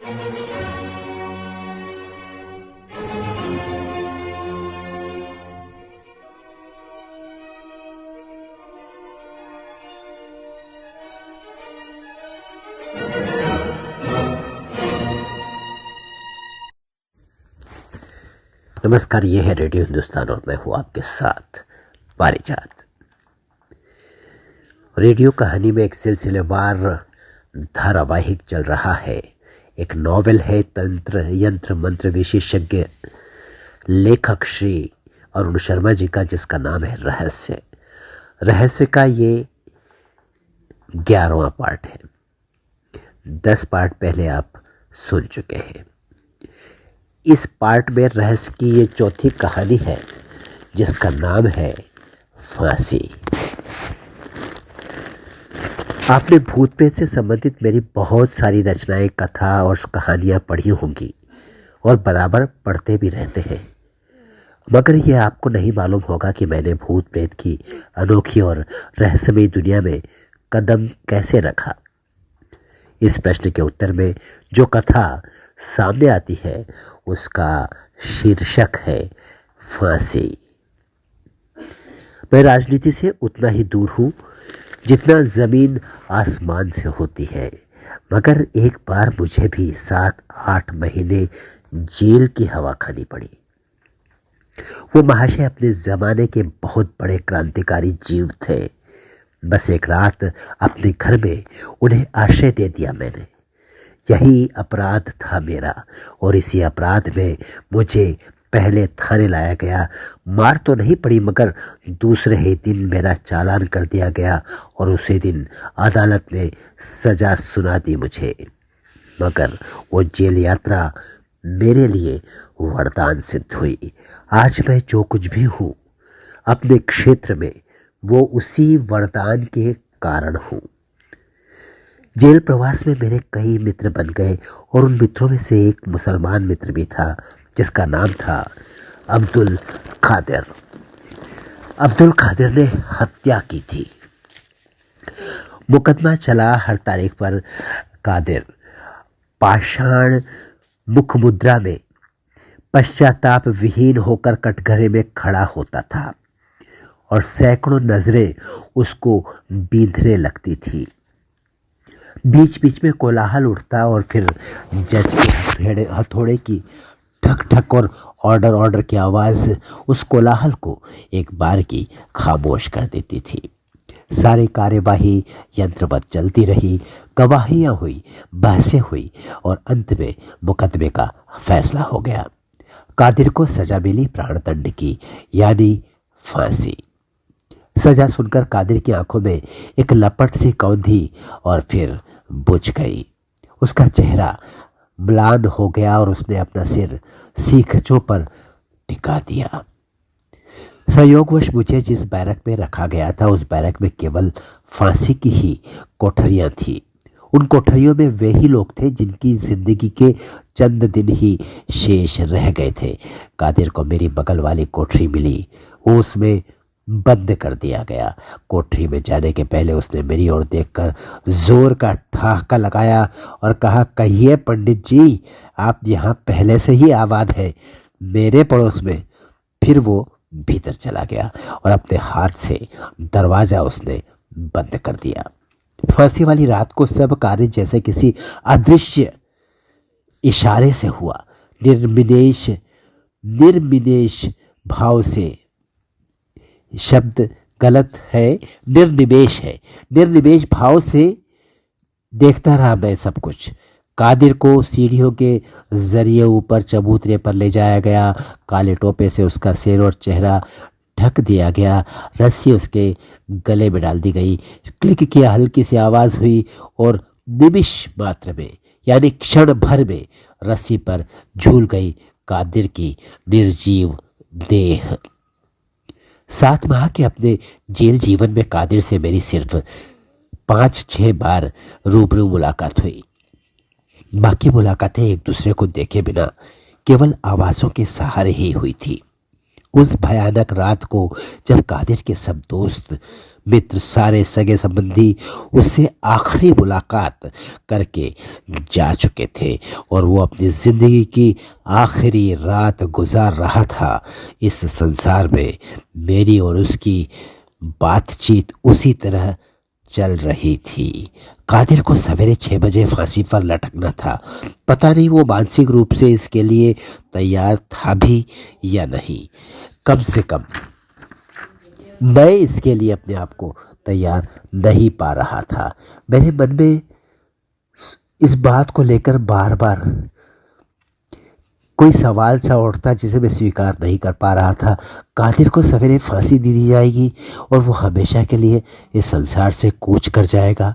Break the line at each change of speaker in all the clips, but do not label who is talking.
नमस्कार, ये है रेडियो हिंदुस्तान और मैं हूं आपके साथ पारिजात। रेडियो कहानी में एक सिलसिलेवार धारावाहिक चल रहा है। एक नॉवेल है तंत्र यंत्र मंत्र विशेषज्ञ लेखक श्री अरुण शर्मा जी का, जिसका नाम है रहस्य। रहस्य का ये 11वां पार्ट है। 10 पार्ट पहले आप सुन चुके हैं। इस पार्ट में रहस्य की ये चौथी कहानी है, जिसका नाम है फांसी। आपने भूत प्रेत से संबंधित मेरी बहुत सारी रचनाएं, कथा और कहानियां पढ़ी होंगी और बराबर पढ़ते भी रहते हैं, मगर ये आपको नहीं मालूम होगा कि मैंने भूत प्रेत की अनोखी और रहस्यमयी दुनिया में कदम कैसे रखा। इस प्रश्न के उत्तर में जो कथा सामने आती है उसका शीर्षक है फांसी। मैं राजनीति से उतना ही दूर हूं जितना जमीन आसमान से होती है, मगर एक बार मुझे भी 7-8 महीने जेल की हवा खानी पड़ी। वो महाशय अपने जमाने के बहुत बड़े क्रांतिकारी जीव थे। बस एक रात अपने घर में उन्हें आश्रय दे दिया मैंने। यही अपराध था मेरा, और इसी अपराध में मुझे पहले थाने लाया गया। मार तो नहीं पड़ी, मगर दूसरे ही दिन मेरा चालान कर दिया गया और उसी दिन अदालत ने सजा सुना दी मुझे। मगर वो जेल यात्रा मेरे लिए वरदान सिद्ध हुई। आज मैं जो कुछ भी हूँ अपने क्षेत्र में, वो उसी वरदान के कारण हूँ। जेल प्रवास में मेरे कई मित्र बन गए और उन मित्रों में से एक मुसलमान मित्र भी था, जिसका नाम था अब्दुल कादिर। अब्दुल कादिर ने हत्या की थी। मुकदमा चला हर तारीख पर। कादिर पाषाण मुख मुद्रा में पश्चाताप विहीन होकर कटघरे में खड़ा होता था और सैकड़ों नजरें उसको बींधने लगती थी। बीच बीच में कोलाहल उठता और फिर जज के हथौड़े की ठक ठक और ऑर्डर ऑर्डर की आवाज उस कोलाहल को एक बार की खामोश कर देती थी। सारी कार्यवाही यंत्रवत चलती रही। गवाहियां हुई, बहसें हुई और अंत में मुकदमे का फैसला हो गया। कादिर को सजा मिली प्राणदंड की, यानी फांसी। सजा सुनकर कादिर की आंखों में एक लपट सी कौंधी और फिर बुझ गई। उसका चेहरा म्लान हो गया और उसने अपना सिर सीखचों पर टिका दिया। संयोगवश मुझे जिस बैरक में रखा गया था, उस बैरक में केवल फांसी की ही कोठरियां थी। उन कोठरियों में वे ही लोग थे जिनकी जिंदगी के चंद दिन ही शेष रह गए थे। कादिर को मेरी बगल वाली कोठरी मिली। वो उसमें बंद कर दिया गया। कोठरी में जाने के पहले उसने मेरी ओर देखकर जोर का ठहाका लगाया और कहा, कहिए पंडित जी, आप यहाँ पहले से ही आबाद है मेरे पड़ोस में। फिर वो भीतर चला गया और अपने हाथ से दरवाजा उसने बंद कर दिया। फांसी वाली रात को सब कार्य जैसे किसी अदृश्य इशारे से हुआ। निर्विनेश भाव से, शब्द गलत है, निर्निमेष है। निर्निमेष भाव से देखता रहा मैं सब कुछ। कादिर को सीढ़ियों के जरिए ऊपर चबूतरे पर ले जाया गया। काले टोपे से उसका सिर और चेहरा ढक दिया गया। रस्सी उसके गले में डाल दी गई। क्लिक की हल्की सी आवाज हुई और निमिष मात्र में, यानी क्षण भर में, रस्सी पर झूल गई कादिर की निर्जीव देह। 7 माह के अपने जेल जीवन में कादिर से मेरी सिर्फ 5-6 बार रूबरू मुलाकात हुई। बाकी मुलाकातें एक दूसरे को देखे बिना केवल आवाजों के सहारे ही हुई थी। उस भयानक रात को जब कादिर के सब दोस्त मित्र, सारे सगे संबंधी उससे आखिरी मुलाकात करके जा चुके थे और वो अपनी जिंदगी की आखिरी रात गुजार रहा था इस संसार में। मेरी और उसकी बातचीत उसी तरह चल रही थी। कादिर को सवेरे 6 बजे फांसी पर लटकना था। पता नहीं वो मानसिक रूप से इसके लिए तैयार था भी या नहीं। कम से कम मैं इसके लिए अपने आप को तैयार नहीं पा रहा था। मेरे मन में इस बात को लेकर बार बार कोई सवाल सा उठता जिसे मैं स्वीकार नहीं कर पा रहा था। कादिर को सवेरे फांसी दे दी जाएगी और वो हमेशा के लिए इस संसार से कूच कर जाएगा।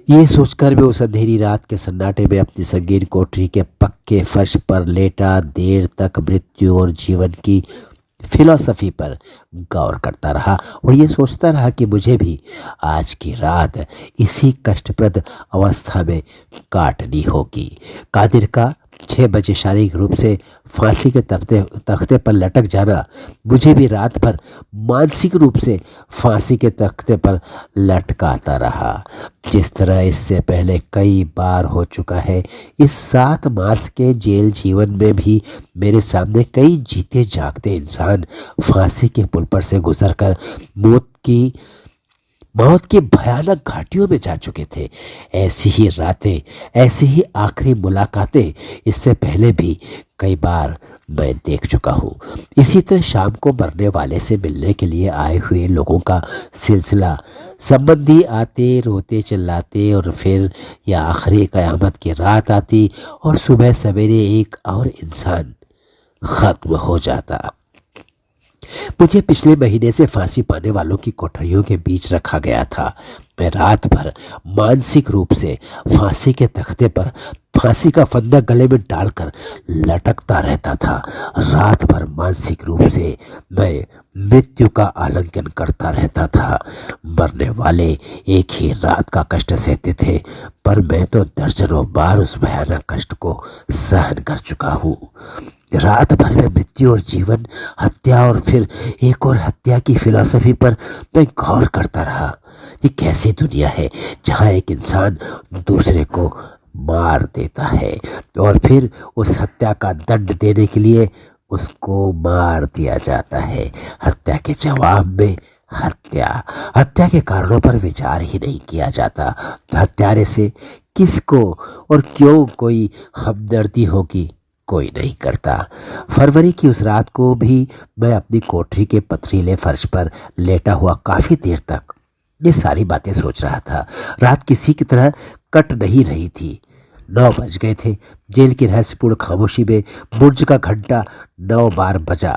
ये सोचकर मैं उस अंधेरी रात के सन्नाटे में अपनी संगीन कोठरी के पक्के फर्श पर लेटा देर तक मृत्यु और जीवन की फिलॉसफी पर गौर करता रहा और ये सोचता रहा कि मुझे भी आज की रात इसी कष्टप्रद अवस्था में काटनी होगी। कादिर का 6 बजे शारीरिक रूप से फांसी के तख्ते पर लटक जाना मुझे भी रात भर मानसिक रूप से फांसी के तख्ते पर लटकाता रहा, जिस तरह इससे पहले कई बार हो चुका है। इस 7 मास के जेल जीवन में भी मेरे सामने कई जीते जागते इंसान फांसी के पुल पर से गुजरकर मौत की भयानक घाटियों में जा चुके थे। ऐसी ही रातें, ऐसी ही आखिरी मुलाकातें इससे पहले भी कई बार मैं देख चुका हूँ। इसी तरह शाम को मरने वाले से मिलने के लिए आए हुए लोगों का सिलसिला, संबंधी आते रोते चिल्लाते और फिर यह आखिरी कयामत की रात आती और सुबह सवेरे एक और इंसान खत्म हो जाता। मुझे पिछले महीने से फांसी पाने वालों की कोठरियों के बीच रखा गया था। मैं रात भर मानसिक रूप से फांसी के तख्ते पर फांसी का फंदा गले में डालकर लटकता रहता था। रात भर मानसिक रूप से मैं मृत्यु का आलिंगन करता रहता था। मरने वाले एक ही रात का कष्ट सहते थे, पर मैं तो दर्जनों बार उस भयानक कष्ट को सहन कर चुका हूँ। रात भर में मृत्यु और जीवन, हत्या और फिर एक और हत्या की फिलॉसफी पर मैं गौर करता रहा। ये कैसी दुनिया है जहाँ एक इंसान दूसरे को मार देता है और फिर उस हत्या का दंड देने के लिए उसको मार दिया जाता है। हत्या के जवाब में हत्या के कारणों पर विचार ही नहीं किया जाता। हत्यारे से किसको और क्यों कोई हमदर्दी होगी, कोई नहीं करता। फरवरी की उस रात को भी मैं अपनी कोठरी के पथरीले फर्श पर लेटा हुआ काफी देर तक ये सारी बातें सोच रहा था। रात किसी की तरह कट नहीं रही थी। 9 बज गए थे। जेल की रहस्यपूर्ण खामोशी में बुर्ज का घंटा 9 बार बजा।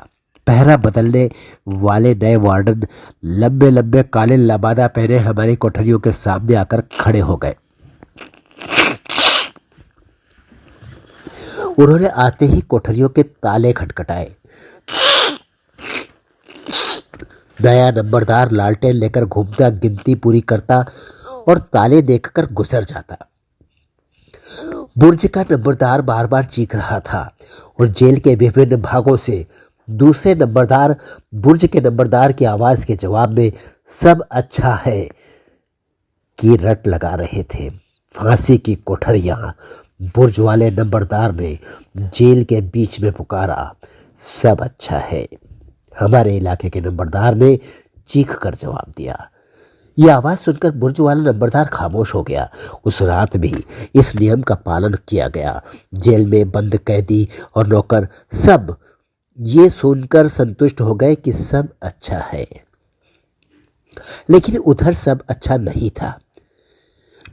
पहरा बदलने वाले नए वार्डन लंबे लंबे काले लबादा पहने हमारी कोठरियों के सामने आकर खड़े हो गए। उन्होंने आते ही कोठरियों के ताले खटखटाए। नया नंबरदार लालटेन लेकर घूमता, गिनती पूरी करता और ताले देखकर गुजर जाता। बुर्ज का नंबरदार बार बार चीख रहा था और जेल के विभिन्न भागों से दूसरे नंबरदार बुर्ज के नंबरदार की आवाज के जवाब में सब अच्छा है की रट लगा रहे थे। फांसी की कोठरियां, बुर्ज वाले नंबरदार ने जेल के बीच में पुकारा, सब अच्छा है। हमारे इलाके के नंबरदार ने चीख कर जवाब दिया। यह आवाज सुनकर बुर्ज वाला नंबरदार खामोश हो गया। उस रात भी इस नियम का पालन किया गया। जेल में बंद कैदी और नौकर सब ये सुनकर संतुष्ट हो गए कि सब अच्छा है। लेकिन उधर सब अच्छा नहीं था,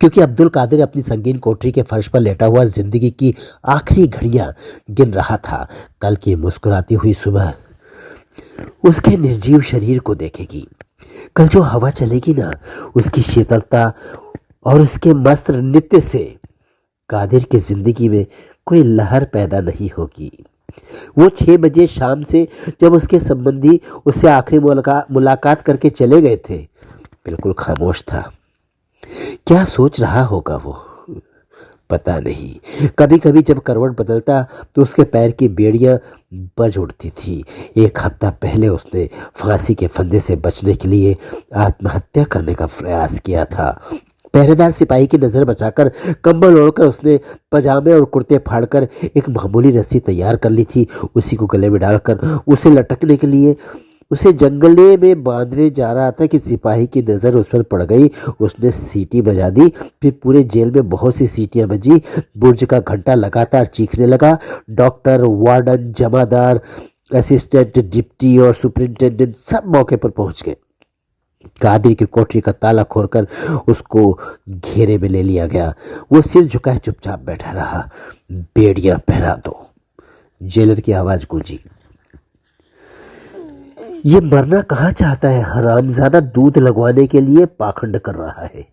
क्योंकि अब्दुल कादिर अपनी संगीन कोठरी के फर्श पर लेटा हुआ जिंदगी की आखिरी घड़ियां गिन रहा था। कल की मुस्कुराती हुई सुबह उसके निर्जीव शरीर को देखेगी। कल जो हवा चलेगी ना, उसकी शीतलता और उसके मस्त नृत्य से कादिर की जिंदगी में कोई लहर पैदा नहीं होगी। वो 6 बजे शाम से जब उसके संबंधी उससे आखिरी मुलाकात करके चले गए थे, बिल्कुल खामोश था। क्या सोच रहा होगा वो? पता नहीं, कभी कभी जब करवट बदलता तो उसके पैर की बेड़ियां बज उठती थी। एक हफ्ता पहले उसने फांसी के फंदे से बचने के लिए आत्महत्या करने का प्रयास किया था। पहरेदार सिपाही की नजर बचाकर कंबल ओढ़कर उसने पजामे और कुर्ते फाड़कर एक मामूली रस्सी तैयार कर ली थी। उसी को गले में डालकर उसे लटकने के लिए उसे जंगले में बांधने जा रहा था कि सिपाही की नजर उस पर पड़ गई। उसने सीटी बजा दी। फिर पूरे जेल में बहुत सी सीटियां बजी। बुर्ज का घंटा लगातार चीखने लगा। डॉक्टर, वार्डन, जमादार, असिस्टेंट, डिप्टी और सुपरिंटेंडेंट सब मौके पर पहुंच गए। कादिर की कोठरी का ताला खोलकर उसको घेरे में ले लिया गया। वो सिर झुकाए चुपचाप बैठा रहा। बेड़ियां पहना दो, जेलर की आवाज गूंजी। ये मरना कहाँ चाहता है? हरामजादा दूध लगवाने के लिए पाखंड कर रहा है।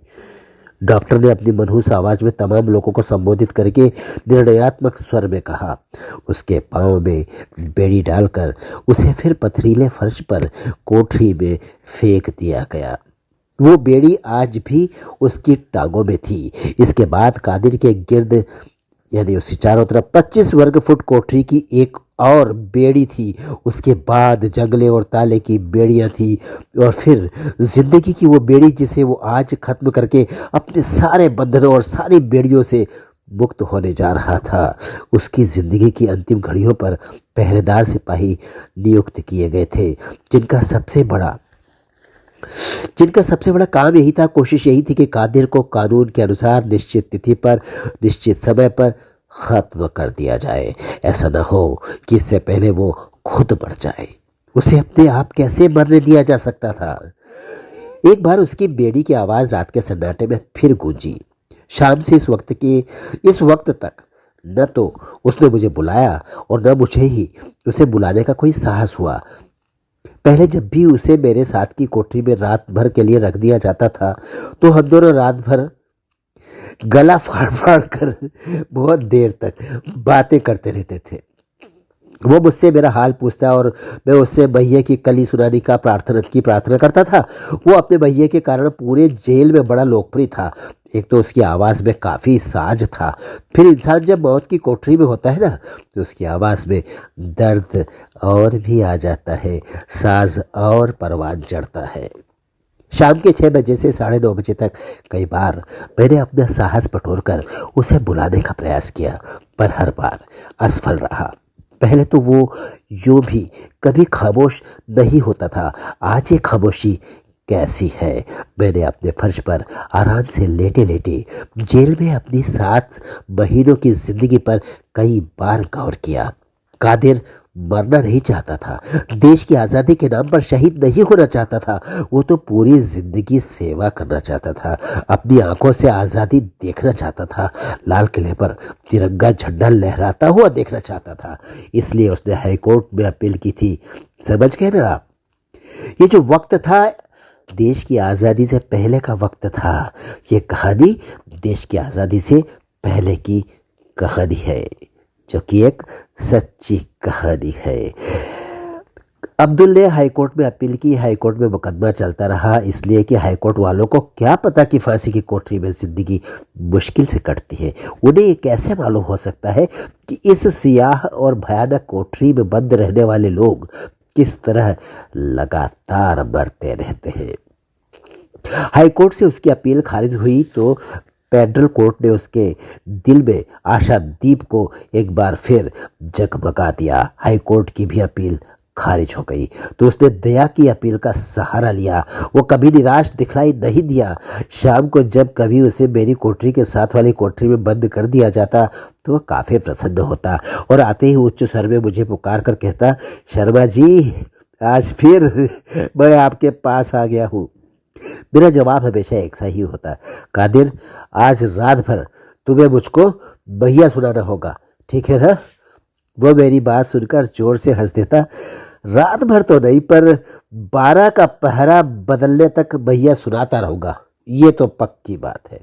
डॉक्टर ने अपनी मनहूस आवाज में तमाम लोगों को संबोधित करके निर्णयात्मक स्वर में कहा। उसके पांव में बेड़ी डालकर उसे फिर पथरीले फर्श पर कोठरी में फेंक दिया गया। वो बेड़ी आज भी उसकी टांगों में थी। इसके बाद कादिर के गिर्द यानी उसके चारों तरफ 25 वर्ग फुट कोठरी की एक और बेड़ी थी। उसके बाद जंगले और ताले की बेड़ियां थी और फिर जिंदगी की वो बेड़ी जिसे वो आज खत्म करके अपने सारे बंधनों और सारी बेड़ियों से मुक्त होने जा रहा था। उसकी जिंदगी की अंतिम घड़ियों पर पहरेदार सिपाही नियुक्त किए गए थे, जिनका सबसे बड़ा काम यही था, कोशिश यही थी कि कादिर को कानून के अनुसार निश्चित तिथि पर निश्चित समय पर खत्म कर दिया जाए। ऐसा न हो कि इससे पहले वो खुद मर जाए। उसे अपने आप कैसे मरने दिया जा सकता था? एक बार उसकी बेड़ी की आवाज रात के सन्नाटे में फिर गूंजी। शाम से इस वक्त तक न तो उसने मुझे बुलाया और न मुझे ही उसे बुलाने का कोई साहस हुआ। पहले जब भी उसे मेरे साथ की कोठरी में रात भर के लिए रख दिया जाता था तो हम दोनों रात भर गला फाड़ फाड़ कर बहुत देर तक बातें करते रहते थे। वो मुझसे मेरा हाल पूछता और मैं उससे भैया की कली सुनाने की प्रार्थना करता था। वो अपने भैया के कारण पूरे जेल में बड़ा लोकप्रिय था। एक तो उसकी आवाज़ में काफ़ी साज था, फिर इंसान जब मौत की कोठरी में होता है ना तो उसकी आवाज़ में दर्द और भी आ जाता है, साज और परवान चढ़ता है। शाम के 6 बजे से 9:30 बजे तक कई बार मैंने अपना साहस बटोरकर उसे बुलाने का प्रयास किया, पर हर बार असफल रहा। पहले तो वो यूं भी कभी खामोश नहीं होता था। आज ये खामोशी कैसी है? मैंने अपने फर्श पर आराम से लेटे लेटे जेल में अपनी 7 महीनों की जिंदगी पर कई बार गौर किया। कादिर मरना नहीं चाहता था, देश की आज़ादी के नाम पर शहीद नहीं होना चाहता था। वो तो पूरी जिंदगी सेवा करना चाहता था, अपनी आंखों से आज़ादी देखना चाहता था, लाल किले पर तिरंगा झंडा लहराता हुआ देखना चाहता था। इसलिए उसने हाईकोर्ट में अपील की थी। समझ गए ना आप? ये जो वक्त था देश की आज़ादी से पहले का वक्त था। ये कहानी देश की आज़ादी से पहले की कहानी है, जो कि एक सच्ची कहानी है। अब्दुल ने हाईकोर्ट में अपील की। हाईकोर्ट में मुकदमा चलता रहा, इसलिए कि हाईकोर्ट वालों को क्या पता कि फांसी की कोठरी में जिंदगी मुश्किल से कटती है। उन्हें ये कैसे मालूम हो सकता है कि इस सियाह और भयानक कोठरी में बंद रहने वाले लोग किस तरह लगातार मरते रहते हैं। हाईकोर्ट से उसकी अपील खारिज हुई तो फेडरल कोर्ट ने उसके दिल में आशा दीप को एक बार फिर जगमगा दिया। हाईकोर्ट की भी अपील खारिज हो गई तो उसने दया की अपील का सहारा लिया। वो कभी निराश दिखलाई नहीं दिया। शाम को जब कभी उसे मेरी कोठरी के साथ वाली कोठरी में बंद कर दिया जाता तो वह काफ़ी प्रसन्न होता और आते ही उच्च स्वर में मुझे पुकार कर कहता, शर्मा जी, आज फिर मैं आपके पास आ गया हूँ। मेरा जवाब हमेशा एक सा ही होता, कादिर, आज रात भर तुम्हें मुझको भैया सुनाना होगा, ठीक है ना? वो मेरी बात सुनकर जोर से हंस देता। रात भर तो नहीं, पर 12 का पहरा बदलने तक भैया सुनाता रहूंगा, ये तो पक्की बात है।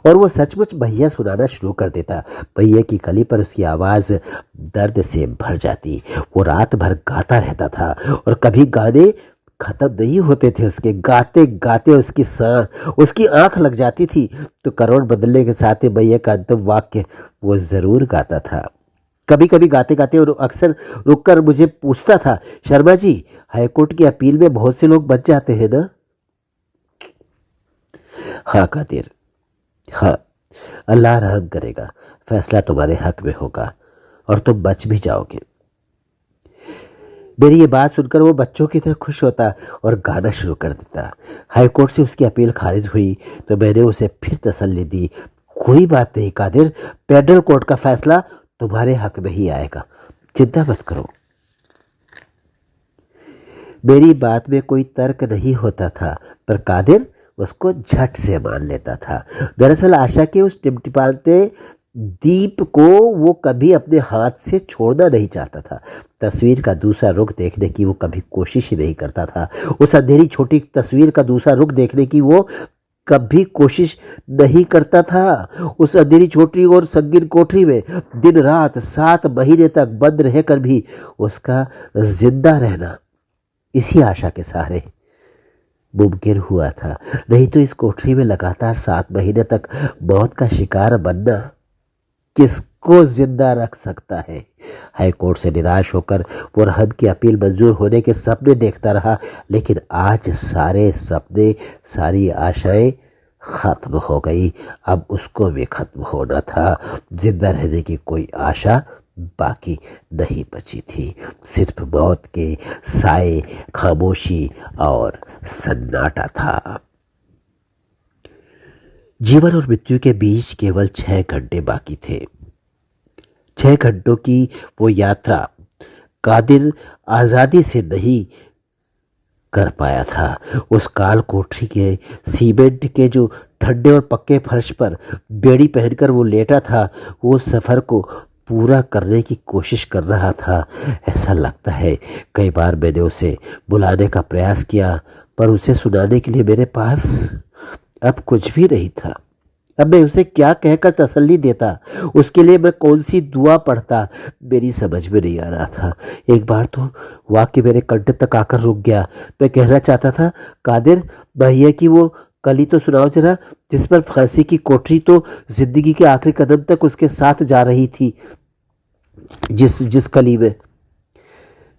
और वो सचमुच भैया सुनाना शुरू कर देता। भैया की कली पर उसकी आवाज़ दर्द से भर जाती। वो रात भर गाता रहता था और कभी गाने खत्म नहीं होते थे उसके। गाते गाते उसकी आंख लग जाती थी तो करोड़ बदलने के साथ ही भैया का अंतिम वाक्य वो जरूर गाता था। कभी कभी गाते गाते और अक्सर रुककर मुझे पूछता था, शर्मा जी, हाईकोर्ट की अपील में बहुत से लोग बच जाते हैं ना? हाँ कादिर, हाँ, अल्लाह रहम करेगा, फैसला तुम्हारे हक में होगा और तुम बच भी जाओगे। मेरी ये बात सुनकर वो बच्चों की तरह खुश होता और गाना शुरू कर देता। हाईकोर्ट से उसकी अपील खारिज हुई तो मैंने उसे फिर तसल्ली दी, कोई बात नहीं कादिर, पेडरल कोर्ट का फैसला तुम्हारे हक में ही आएगा, चिंता मत करो। मेरी बात में कोई तर्क नहीं होता था पर कादिर उसको झट से मान लेता था। दरअसल आशा के उस टिमटिमाते दीप को वो कभी अपने हाथ से छोड़ना नहीं चाहता था। तस्वीर का दूसरा रुख देखने की वो कभी कोशिश ही नहीं करता था। उस अंधेरी छोटी तस्वीर का दूसरा रुख देखने की वो कभी कोशिश नहीं करता था। उस अंधेरी छोटी और संगीन कोठरी में दिन रात 7 महीने तक बंद रहकर भी उसका जिंदा रहना इसी आशा के सहारे मुमकिन हुआ था। नहीं तो इस कोठरी में लगातार 7 महीने तक मौत का शिकार बनना किसको जिंदा रख सकता है? हाईकोर्ट से निराश होकर वो रहम की अपील मंजूर होने के सपने देखता रहा, लेकिन आज सारे सपने, सारी आशाएं खत्म हो गई। अब उसको भी खत्म होना था। जिंदा रहने की कोई आशा बाकी नहीं बची थी। सिर्फ मौत के साए, खामोशी और सन्नाटा था। जीवन और मृत्यु के बीच केवल 6 घंटे बाकी थे। 6 घंटों की वो यात्रा कादिर आजादी से नहीं कर पाया था। उस काल कोठरी के सीमेंट के जो ठंडे और पक्के फर्श पर बेड़ी पहनकर वो लेटा था, वो सफर को पूरा करने की कोशिश कर रहा था। ऐसा लगता है कई बार मैंने उसे बुलाने का प्रयास किया पर उसे सुनाने के लिए मेरे पास अब कुछ भी नहीं था। अब मैं उसे क्या कहकर तसल्ली देता, उसके लिए मैं कौन सी दुआ पढ़ता, मेरी समझ में नहीं आ रहा था। एक बार तो वाक्य मेरे कंठ तक आकर रुक गया। मैं कहना चाहता था, कादिर भैया की वो कली तो सुनाओ जरा, जिस पर फांसी की कोठरी तो जिंदगी के आखिरी कदम तक उसके साथ जा रही थी, जिस कली में।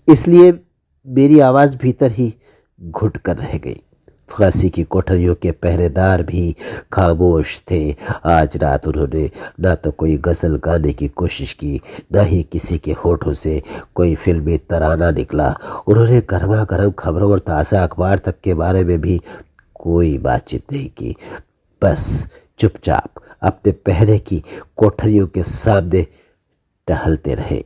इसलिए मेरी आवाज भीतर ही घुट कर रह गई। फांसी की कोठरियों के पहरेदार भी खामोश थे। आज रात उन्होंने न तो कोई गजल गाने की कोशिश की, न ही किसी के होठों से कोई फिल्मी तराना निकला। उन्होंने गर्मा गर्म खबरों और ताज़ा अखबार तक के बारे में भी कोई बातचीत नहीं की। बस चुपचाप अपने पहरे की कोठरियों के सामने टहलते रहे।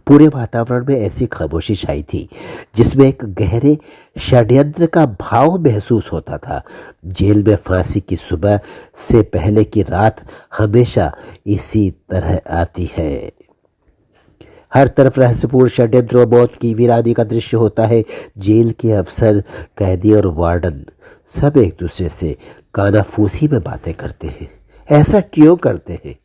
पूरे वातावरण में ऐसी खामोशी छाई थी जिसमें एक गहरे षड्यंत्र का भाव महसूस होता था। जेल में फांसी की सुबह से पहले की रात हमेशा इसी तरह आती है। हर तरफ रहस्यपूर्ण षड्यंत्र और मौत की वीरानी का दृश्य होता है। जेल के अफसर, कैदी और वार्डन सब एक दूसरे से कानाफूसी में बातें करते हैं। ऐसा क्यों करते हैं?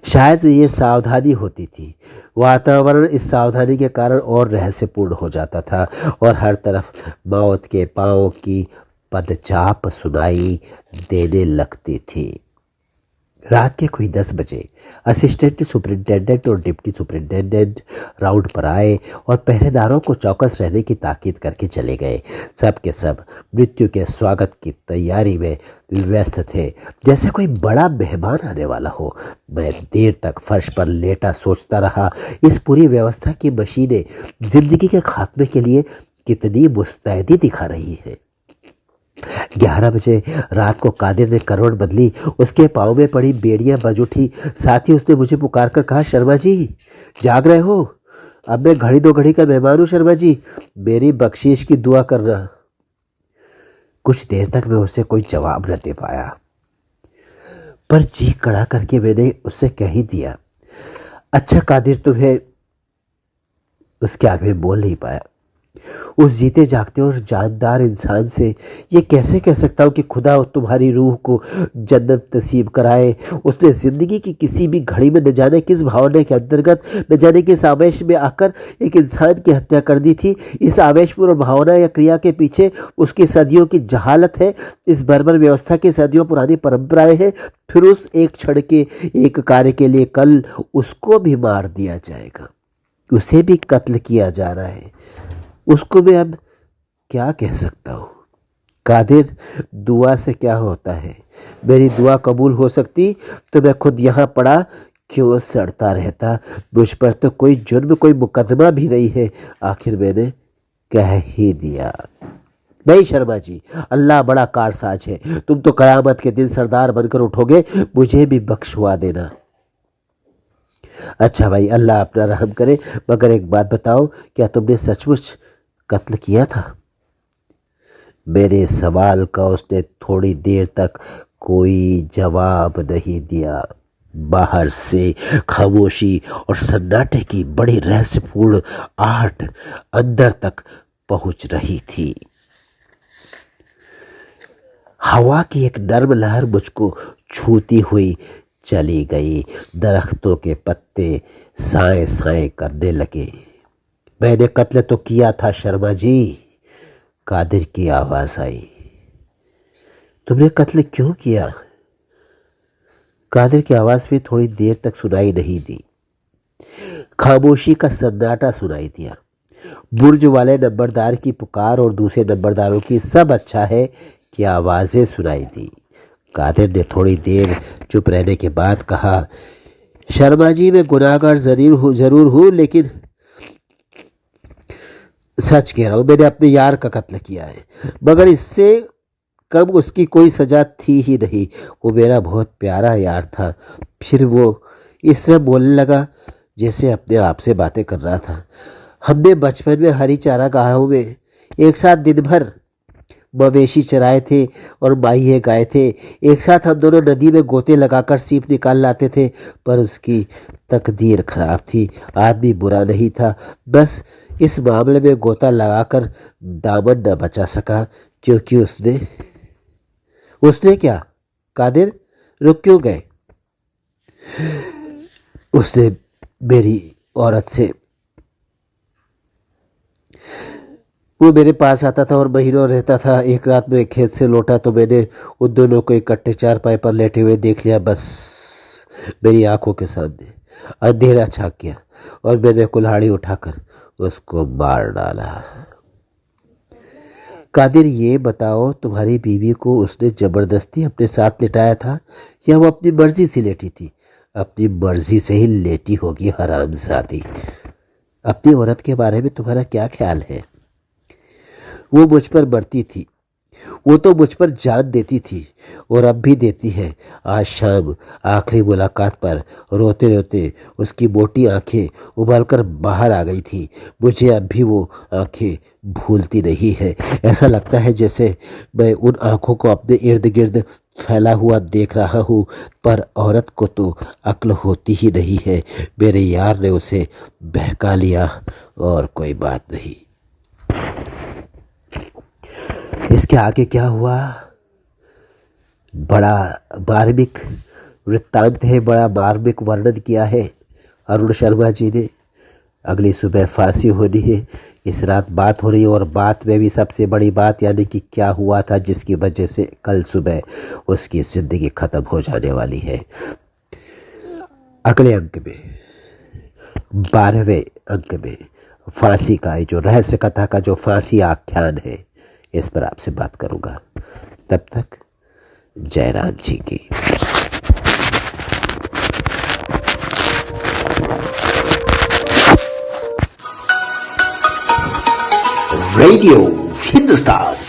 शायद ये सावधानी होती थी। वातावरण इस सावधानी के कारण और रहस्यपूर्ण हो जाता था और हर तरफ मौत के पांव की पदचाप सुनाई देने लगती थी। रात के कोई 10 बजे असिस्टेंट सुपरिंटेंडेंट और डिप्टी सुपरिंटेंडेंट राउंड पर आए और पहरेदारों को चौकस रहने की ताकीद करके चले गए। सब के सब मृत्यु के स्वागत की तैयारी में व्यस्त थे, जैसे कोई बड़ा मेहमान आने वाला हो। मैं देर तक फर्श पर लेटा सोचता रहा, इस पूरी व्यवस्था की मशीनें जिंदगी के खात्मे के लिए कितनी मुस्तैदी दिखा रही है। 11 बजे रात को कादिर ने करवट बदली। उसके पाँव में पड़ी बेड़ियां बज उठी। साथ ही उसने मुझे पुकार कर कहा, शर्मा जी जाग रहे हो? अब मैं घड़ी 2 घड़ी का मेहमान हूं शर्मा जी, मेरी बख्शीश की दुआ करना। कुछ देर तक मैं उससे कोई जवाब न दे पाया, पर जी कड़ा करके मैंने उससे कह ही दिया, अच्छा कादिर। तुम्हें उसके आगे बोल नहीं पाया। उस जीते जागते और जानदार इंसान से ये कैसे कह सकता हूँ कि खुदा तुम्हारी रूह को जन्नत नसीब कराए। उसने ज़िंदगी की किसी भी घड़ी में न जाने किस भावना के अंतर्गत, न जाने किस आवेश में आकर एक इंसान की हत्या कर दी थी। इस आवेशपूर्ण भावना या क्रिया के पीछे उसकी सदियों की जहालत है, इस बर्बर व्यवस्था की सदियों पुरानी परंपराएं हैं। फिर उस एक क्षण के एक कार्य के लिए कल उसको भी मार दिया जाएगा, उसे भी कत्ल किया जा रहा है। उसको भी अब क्या कह सकता हूँ। कादिर, दुआ से क्या होता है? मेरी दुआ कबूल हो सकती तो मैं खुद यहाँ पड़ा क्यों सड़ता रहता। मुझ पर तो कोई जुर्म, कोई मुकदमा भी नहीं है। आखिर मैंने कह ही दिया। नहीं शर्मा जी, अल्लाह बड़ा कारसाज है। तुम तो कयामत के दिन सरदार बनकर उठोगे, मुझे भी बख्शवा देना। अच्छा भाई, अल्लाह अपना रहम करे, मगर एक बात बताओ, क्या तुमने सचमुच कत्ल किया था? मेरे सवाल का उसने थोड़ी देर तक कोई जवाब नहीं दिया। बाहर से खामोशी और सन्नाटे की बड़ी रहस्यपूर्ण आहट अंदर तक पहुंच रही थी। हवा की एक नर्म लहर मुझको छूती हुई चली गई। दरख्तों के पत्ते साए साए करने लगे। मैंने कत्ल तो किया था शर्मा जी। कादिर की आवाज आई। तुमने कत्ल क्यों किया? कादिर की आवाज भी थोड़ी देर तक सुनाई नहीं दी। खामोशी का सन्नाटा सुनाई दिया। बुर्ज वाले नंबरदार की पुकार और दूसरे नंबरदारों की सब अच्छा है कि आवाजें सुनाई दी। कादिर ने थोड़ी देर चुप रहने के बाद कहा, शर्मा जी, मैं गुनाहगार जरूर हूं, लेकिन सच कह रहा हूं, मैंने अपने यार का कत्ल किया है, मगर इससे कब उसकी कोई सजा थी ही नहीं। वो मेरा बहुत प्यारा यार था। फिर वो इस तरह बोलने लगा जैसे अपने आप से बातें कर रहा था। हमने बचपन में हरी चारागाहों में एक साथ दिन भर मवेशी चराए थे और माहिए गाए थे। एक साथ हम दोनों नदी में गोते लगाकर सीप निकाल लाते थे, पर उसकी तकदीर खराब थी। आदमी बुरा नहीं था, बस इस मामले में गोता लगाकर दामन न बचा सका, क्योंकि उसने क्या? कादिर, रुक क्यों गए? उसने मेरी औरत से, वो मेरे पास आता था और महीनों रहता था। एक रात में खेत से लौटा तो मैंने उन दोनों को इकट्ठे चारपाई पर लेटे हुए देख लिया। बस मेरी आंखों के सामने अंधेरा छा गया और मैंने कुल्हाड़ी उठाकर उसको मार डाला। कादिर, ये बताओ, तुम्हारी बीवी को उसने जबरदस्ती अपने साथ लिटाया था या वो अपनी मर्जी से लेटी थी? अपनी मर्जी से ही लेटी होगी, हरामजादी। अपनी औरत के बारे में तुम्हारा क्या ख्याल है? वो मुझ पर बढ़ती थी, वो तो मुझ पर जान देती थी और अब भी देती है। आज शाम आखिरी मुलाकात पर रोते रोते उसकी मोटी आंखें उबालकर बाहर आ गई थी। मुझे अब भी वो आंखें भूलती नहीं है। ऐसा लगता है जैसे मैं उन आंखों को अपने इर्द गिर्द फैला हुआ देख रहा हूँ, पर औरत को तो अक्ल होती ही नहीं है। मेरे यार ने उसे बहका लिया और कोई बात नहीं। इसके आगे क्या हुआ? बड़ा मार्मिक वृत्तांत है, बड़ा मार्मिक वर्णन किया है अरुण शर्मा जी ने। अगली सुबह फांसी होनी है, इस रात बात हो रही है, और बात में भी सबसे बड़ी बात, यानी कि क्या हुआ था जिसकी वजह से कल सुबह उसकी जिंदगी खत्म हो जाने वाली है। अगले अंक में, 12वें अंक में फांसी का जो रहस्य कथा का जो फांसी आख्यान है, इस पर आपसे बात करूंगा। तब तक जय राम जी की। रेडियो हिंदुस्तान।